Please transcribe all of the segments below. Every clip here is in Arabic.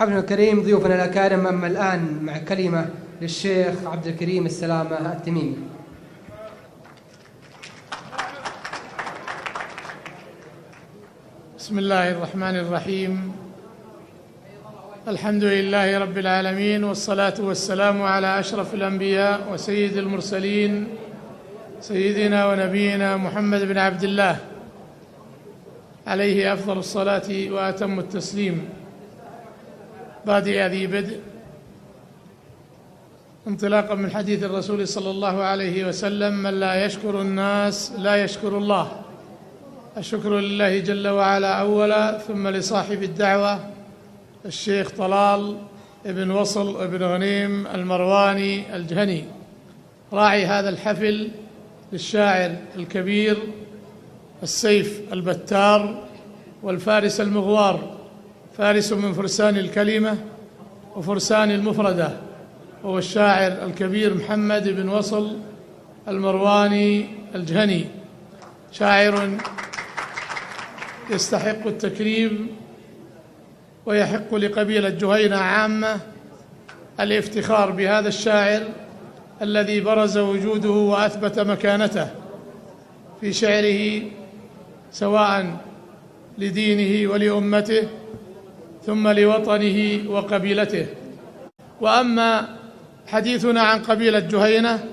حفلنا الكريم ضيوفنا الأكارم. أما الآن مع كلمة للشيخ عبد الكريم السلامة التميمي. بسم الله الرحمن الرحيم. الحمد لله رب العالمين، والصلاة والسلام على أشرف الأنبياء وسيد المرسلين سيدنا ونبينا محمد بن عبد الله عليه أفضل الصلاة وأتم التسليم. بادئ ذي بدء، انطلاقا من حديث الرسول صلى الله عليه وسلم: من لا يشكر الناس لا يشكر الله. الشكر لله جل وعلا أولا، ثم لصاحب الدعوة الشيخ طلال ابن وصل ابن غنيم المرواني الجهني، راعي هذا الحفل، للشاعر الكبير السيف البتار والفارس المغوار، فارس من فرسان الكلمة وفرسان المفردة، وهو الشاعر الكبير محمد بن وصل المرواني الجهني، شاعر يستحق التكريم، ويحق لقبيلة جهينة عامة الافتخار بهذا الشاعر الذي برز وجوده وأثبت مكانته في شعره، سواء لدينه ولأمته ثم لوطنه وقبيلته. وأما حديثنا عن قبيلة جهينة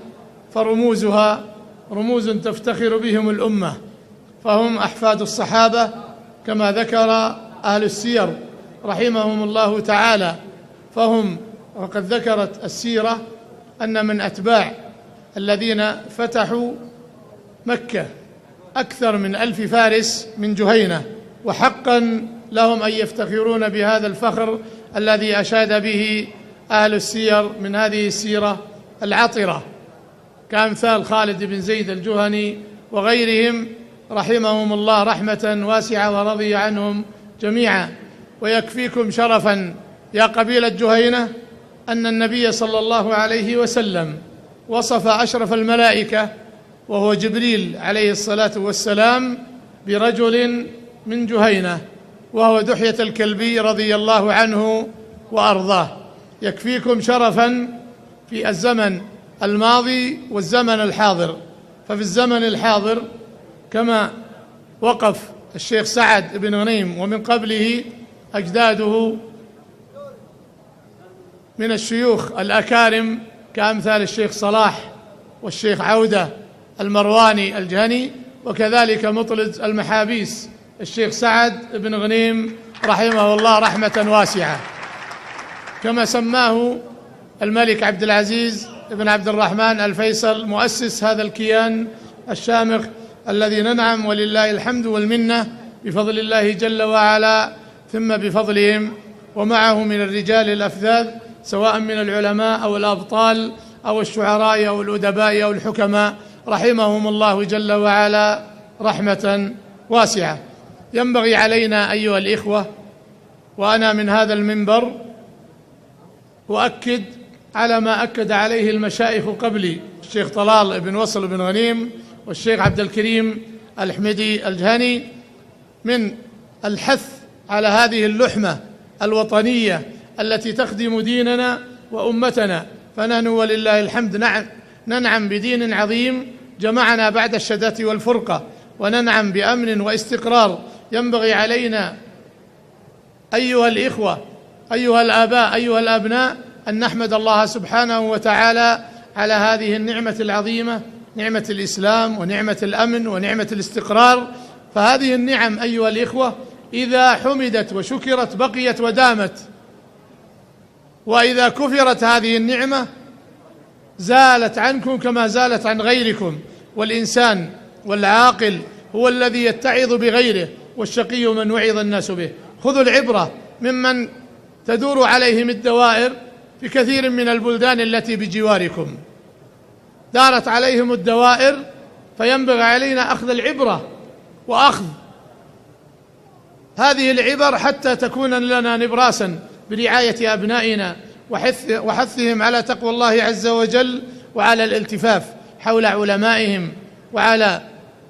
فرموزها رموز تفتخر بهم الأمة، فهم أحفاد الصحابة كما ذكر أهل السير رحمهم الله تعالى. فهم، وقد ذكرت السيرة أن من أتباع الذين فتحوا مكة أكثر من 1000 فارس من جهينة، وحقا لهم أن يفتخرون بهذا الفخر الذي أشاد به أهل السير من هذه السيرة العطرة، كأمثال خالد بن زيد الجهني وغيرهم رحمهم الله رحمة واسعة ورضي عنهم جميعا. ويكفيكم شرفا يا قبيلة جهينة أن النبي صلى الله عليه وسلم وصف أشرف الملائكة وهو جبريل عليه الصلاة والسلام برجل من جهينة، وهو دحية الكلبي رضي الله عنه وأرضاه. يكفيكم شرفا في الزمن الماضي والزمن الحاضر. ففي الزمن الحاضر كما وقف الشيخ سعد بن غنيم ومن قبله أجداده من الشيوخ الأكارم كأمثال الشيخ صلاح والشيخ عودة المرواني الجهني، وكذلك مطلز المحابيس الشيخ سعد بن غنيم رحمه الله رحمة واسعة، كما سماه الملك عبد العزيز بن عبد الرحمن الفيصل مؤسس هذا الكيان الشامخ الذي ننعم ولله الحمد والمنة بفضل الله جل وعلا، ثم بفضلهم ومعه من الرجال الأفذاذ، سواء من العلماء أو الأبطال أو الشعراء أو الأدباء أو الحكماء، رحمهم الله جل وعلا رحمة واسعة. ينبغي علينا أيها الإخوة، وأنا من هذا المنبر أؤكد على ما أكد عليه المشايخ قبلي، الشيخ طلال بن وصل بن غنيم والشيخ عبد الكريم الحميدي الجهني، من الحث على هذه اللحمة الوطنية التي تخدم ديننا وأمتنا. فنحن ولله الحمد ننعم بدين عظيم جمعنا بعد الشتات والفرقة، وننعم بأمن واستقرار. ينبغي علينا أيها الإخوة، أيها الآباء، أيها الأبناء، أن نحمد الله سبحانه وتعالى على هذه النعمة العظيمة، نعمة الإسلام ونعمة الأمن ونعمة الاستقرار. فهذه النعم أيها الإخوة إذا حمدت وشكرت بقيت ودامت، وإذا كفرت هذه النعمة زالت عنكم كما زالت عن غيركم. والإنسان والعاقل هو الذي يتعظ بغيره، والشقي من وعظ الناس به. خذوا العبرة ممن تدور عليهم الدوائر في كثير من البلدان التي بجواركم، دارت عليهم الدوائر، فينبغي علينا أخذ العبرة وأخذ هذه العبر حتى تكون لنا نبراسا برعاية أبنائنا وحثهم على تقوى الله عز وجل، وعلى الالتفاف حول علمائهم وعلى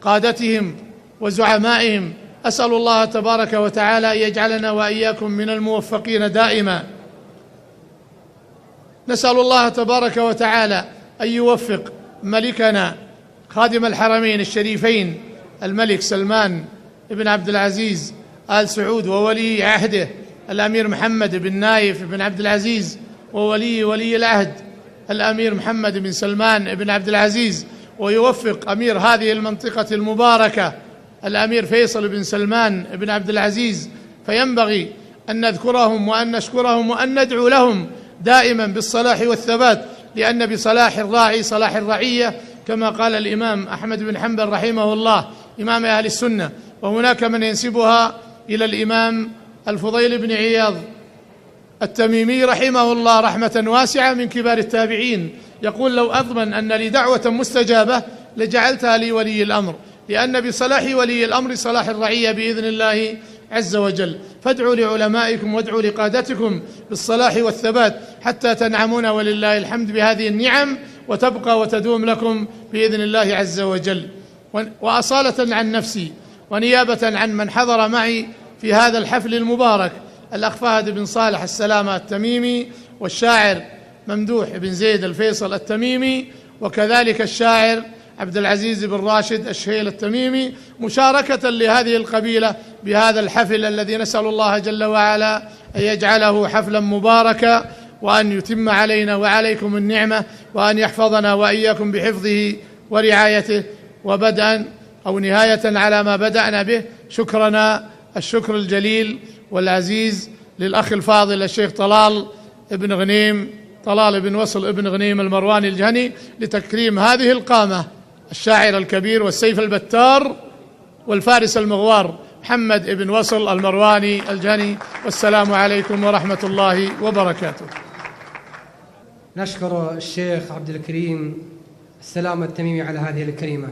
قادتهم وزعمائهم أسأل الله تبارك وتعالى أن يجعلنا وإياكم من الموفقين دائما. نسأل الله تبارك وتعالى أن يوفق ملكنا خادم الحرمين الشريفين الملك سلمان بن عبد العزيز آل سعود وولي عهده الأمير محمد بن نايف بن عبد العزيز ولي العهد الأمير محمد بن سلمان بن عبد العزيز، ويوفق أمير هذه المنطقة المباركة الأمير فيصل بن سلمان بن عبد العزيز، فينبغي أن نذكرهم وأن نشكرهم وأن ندعو لهم دائما بالصلاح والثبات، لأن بصلاح الراعي صلاح الرعية، كما قال الإمام أحمد بن حنبل رحمه الله إمام أهل السنة. وهناك من ينسبها إلى الإمام الفضيل بن عياض التميمي رحمه الله رحمة واسعة من كبار التابعين، يقول: لو أضمن أن لي دعوة مستجابة لجعلتها لي ولي الأمر، لأن بصلاح ولي الأمر صلاح الرعية بإذن الله عز وجل. فادعوا لعلمائكم وادعوا لقادتكم بالصلاح والثبات حتى تنعمون ولله الحمد بهذه النعم، وتبقى وتدوم لكم بإذن الله عز وجل. وأصالة عن نفسي ونيابة عن من حضر معي في هذا الحفل المبارك، الأخ فهد بن صالح السلامة التميمي، والشاعر ممدوح بن زيد الفيصل التميمي، وكذلك الشاعر عبد العزيز بن راشد الشهيل التميمي، مشاركة لهذه القبيلة بهذا الحفل الذي نسأل الله جل وعلا أن يجعله حفلا مباركا، وأن يتم علينا وعليكم النعمة، وأن يحفظنا وإياكم بحفظه ورعايته. وبدءا أو نهاية على ما بدأنا به، شكرنا الشكر الجليل والعزيز للأخ الفاضل الشيخ طلال بن وصل بن غنيم المرواني الجهني لتكريم هذه القامة، الشاعر الكبير والسيف البتار والفارس المغوار محمد بن وصل المرواني الجهني. والسلام عليكم ورحمة الله وبركاته. نشكر الشيخ عبد الكريم السلامة التميمي على هذه الكلمة.